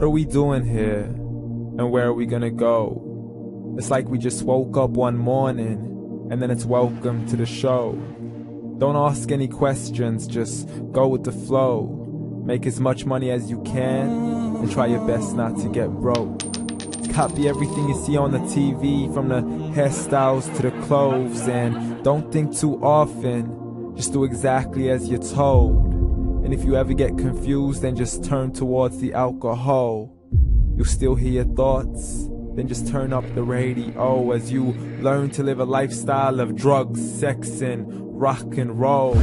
What are we doing here? And where are we gonna go? It's like we just woke up one morning, and then it's welcome to the show. Don't ask any questions, just go with the flow. Make as much money as you can, and try your best not to get broke. Copy everything you see on the TV, from the hairstyles to the clothes, and don't think too often, just do exactly as you're told. And if you ever get confused, then just turn towards the alcohol. You'll still hear your thoughts, then just turn up the radio as you learn to live a lifestyle of drugs, sex, and rock and roll.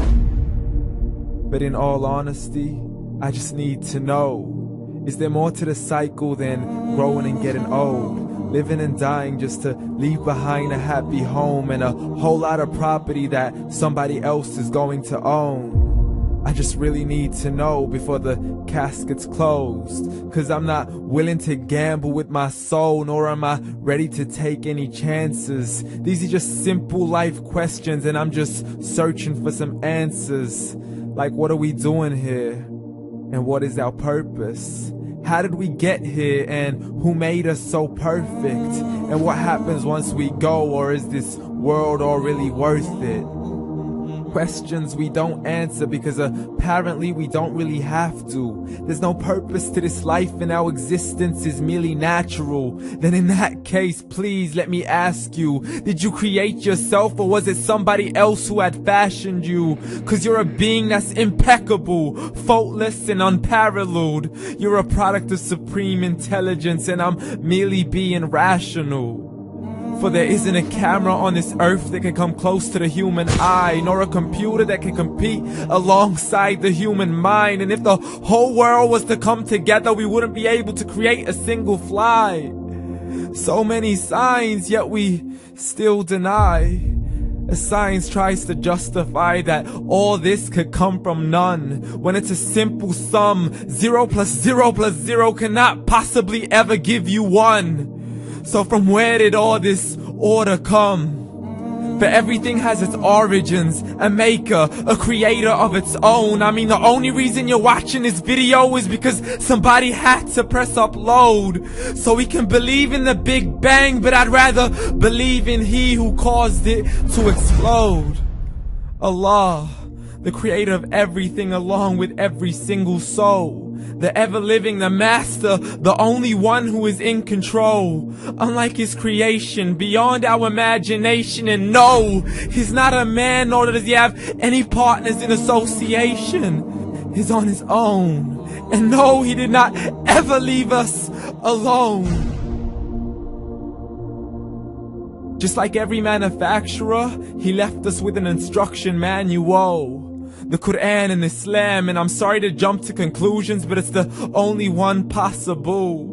But in all honesty, I just need to know, is there more to the cycle than growing and getting old? Living and dying just to leave behind a happy home and a whole lot of property that somebody else is going to own. I just really need to know before the casket's closed, 'cause I'm not willing to gamble with my soul, nor am I ready to take any chances. These are just simple life questions, and I'm just searching for some answers. Like, what are we doing here? And what is our purpose? How did we get here, and who made us so perfect? And what happens once we go, or is this world all really worth it? Questions we don't answer because apparently we don't really have to. There's no purpose to this life and our existence is merely natural. Then in that case, please let me ask you, did you create yourself, or was it somebody else who had fashioned you? 'Cause you're a being that's impeccable, faultless and unparalleled. You're a product of supreme intelligence, and I'm merely being rational. For there isn't a camera on this earth that can come close to the human eye, nor a computer that can compete alongside the human mind. And if the whole world was to come together, we wouldn't be able to create a single fly. So many signs, yet we still deny. As science tries to justify that all this could come from none, when it's a simple sum. 0 plus 0 plus 0 cannot possibly ever give you 1. So from where did all this order come? For everything has its origins, a maker, a creator of its own. I mean, the only reason you're watching this video is because somebody had to press upload. So we can believe in the Big Bang, but I'd rather believe in He who caused it to explode. Allah, the creator of everything along with every single soul. The ever-living, the master, the only one who is in control. Unlike his creation, beyond our imagination. And no, he's not a man, nor does he have any partners in association. He's on his own. And no, he did not ever leave us alone. Just like every manufacturer, he left us with an instruction manual. The Quran and Islam, and I'm sorry to jump to conclusions, but it's the only one possible.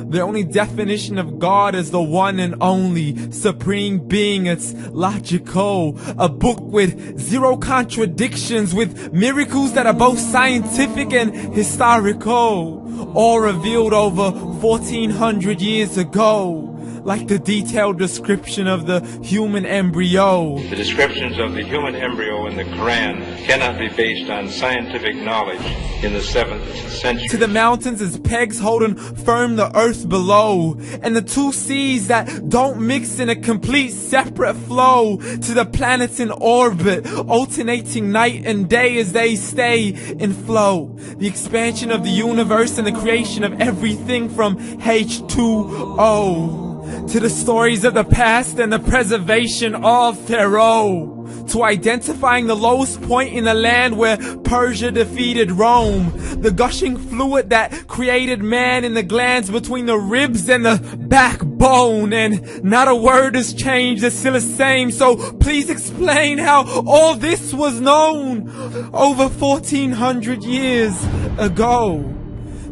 The only definition of God is the one and only supreme being. It's logical, a book with 0 contradictions, with miracles that are both scientific and historical, all revealed over 1400 years ago. Like the detailed description of the human embryo. The descriptions of the human embryo in the Quran cannot be based on scientific knowledge in the 7th century. To the mountains as pegs holding firm the earth below, and the 2 seas that don't mix in a complete separate flow. To the planets in orbit, alternating night and day as they stay in flow. The expansion of the universe and the creation of everything from H2O. To the stories of the past and the preservation of Pharaoh. To identifying the lowest point in the land where Persia defeated Rome. The gushing fluid that created man in the glands between the ribs and the backbone. And not a word has changed, it's still the same. So please explain how all this was known over 1400 years ago.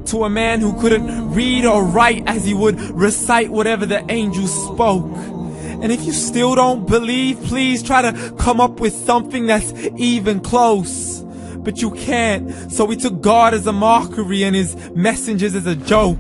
To a man who couldn't read or write, as he would recite whatever the angels spoke. And if you still don't believe, please try to come up with something that's even close. But you can't, so we took God as a mockery and his messengers as a joke.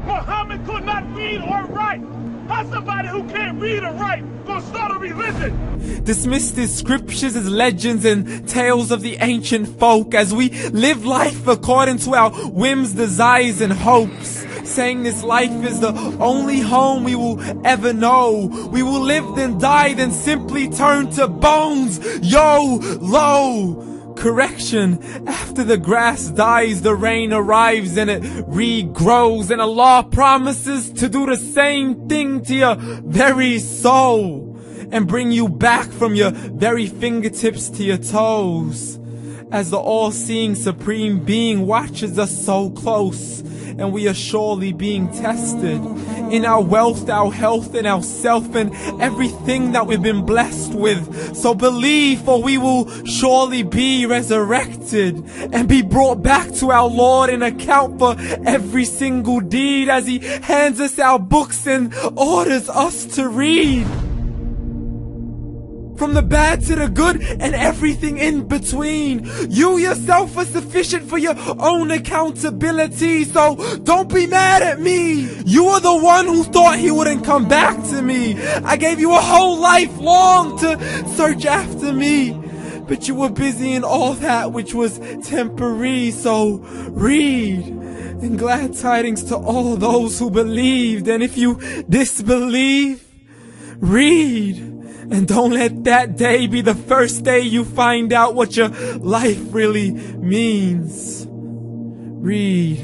Muhammad could not read or write. How's somebody who can't read or write gonna start a religion? Dismissed his scriptures as legends and tales of the ancient folk, as we live life according to our whims, desires, and hopes. saying this life is the only home we will ever know. We will live then die, then simply turn to bones. YOLO! Correction, after the grass dies, the rain arrives and it regrows, and Allah promises to do the same thing to your very soul and bring you back from your very fingertips to your toes, as the all-seeing supreme being watches us so close, and we are surely being tested in our wealth, our health, and our self, and everything that we've been blessed with. So believe, for we will surely be resurrected and be brought back to our Lord and account for every single deed, as He hands us our books and orders us to read. From the bad to the good and everything in between. You yourself are sufficient for your own accountability, so don't be mad at me. You are the one who thought He wouldn't come back to me. I gave you a whole life long to search after me, but you were busy in all that which was temporary. So read, and glad tidings to all those who believed. And if you disbelieve, read. And don't let that day be the first day you find out what your life really means. Read.